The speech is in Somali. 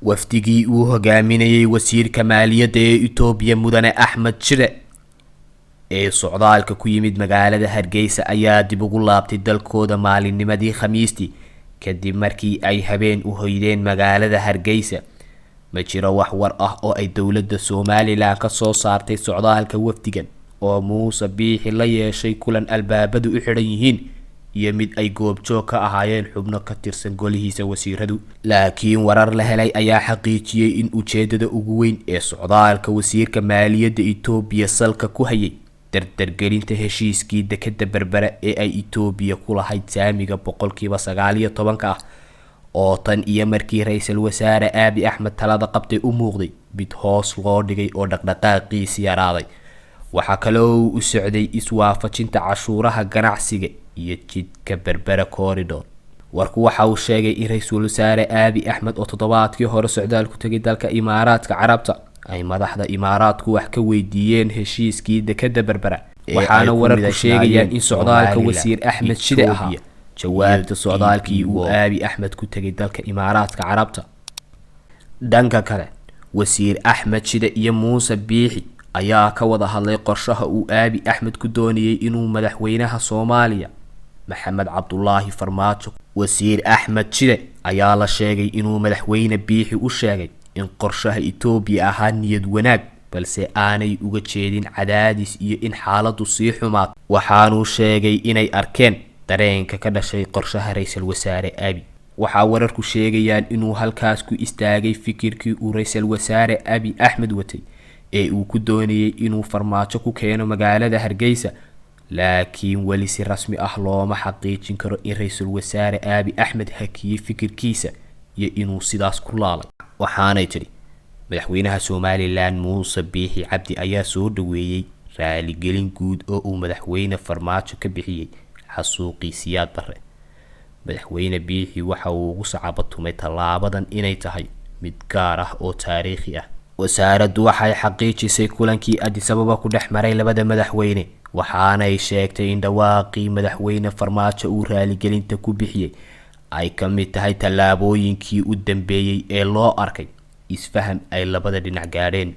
wafdigii uu hogaaminayay wasiirka maaliyadda ee Itoobiya Mudane Axmed Shide ee socdaalka ku yimid magaalada Hargeysa ayaa dib ugu laabtay dalkooda maalinnimadii Khamiistii kadib markii ay habeen u hoydeen magaalada Hargeysa. ma jiro wax war ah oo ay dowladda Soomaaliland ka soo saartay socdaalka wafdigan oo Muuse Biixi la yeeshay kulan albaabadu u xiran yihiin iyo mid ay goobjoog ka ahaayeen xubno ka tirsan golihiisa wasiiradu. laakiin warar la helay ayaa xaqiijiyay in ujeedada ugu weyn ee socdaalka wasiirka maaliyadda Itoobiya salka ku hayay dardargelinta heshiiskii dekedda Berbera ee ay Itoobiya ku lahayd saamiga 19% ah oo tan iyo markii ra'iisul wasaare Abiy Ahmed talada qabtay u muuqday mid hoos loo dhigay oo dhaqdhaqaaqiisa yaraaday. waxaa kaloo u socday iswaafajinta cashuuraha ganacsiga iyo jidka Berbera corridor. warku waxa uu sheegay in ra'iisul wasaare Abiy Ahmed oo toddobaadkii hore socdaal ku tagay dalka Imaaraadka Carabta ay madaxda Imaaraadku wax ka weydiiyeen heshiiskii dekedda Berbera. waxaana wararku sheegayaan in socdaalka wasiir Axmed Shide ahaa jawaabta socdaalkii uu Abiy Ahmed ku tagay dalka Imaaraadka Carabta. dhanka kale wasiir Axmed Shide iyo Muuse Biixi ayaa ka wada hadlay qorshaha uu Abiy Ahmed ku doonayay inuu madaxweynaha Soomaaliya Maxamed Cabdullaahi Farmaajo. wasiir Axmed Shide ayaa la sheegay inuu madaxweyne Biixi u sheegay in qorshaha Itoobiya ahaa niyad wanaag balse aanay uga jeedin cadaadis iyo in xaaladdu sii xumaato. waxaanuu sheegay inay arkeen dareenka ka dhashay qorshaha ra'iisul wasaare Abiy. waxaa wararku sheegayaan inuu halkaas ku istaagay fikirkii uu ra'iisul wasaare Abiy Ahmed watay ee uu ku doonayay inuu Farmaajo ku keeno magaalada Hargeysa. laakiin wali si rasmi ah looma xaqiijin karo in ra'iisul wasaare Abiy Ahmed hakiyay fikirkiisa iyo inuu sidaas ku laalay. waxaanay tiri madaxweynaha Soomaaliland Muuse Biixi Cabdi ayaa soo dhaweeyay raaligelin guud oo uu madaxweyne Farmaajo ka bixiyay xasuuqii Siyaad Barre. madaxweyne Biixi waxa uu ugu sacabatumay talaabadan inay tahay mid gaar ah oo taariikhi ah. wasaaraddu waxay xaqiijisay kulankii Addis Ababa ku dhex maray labada madaxweyne waxaanay sheegtay in dhawaaqii madaxweyne Farmaajo uu raaligelinta ku bixiyay ay ka mid tahay tallaabooyinkii u dambeeyay ee loo arkay isfaham ay labada dhinac gaadheen.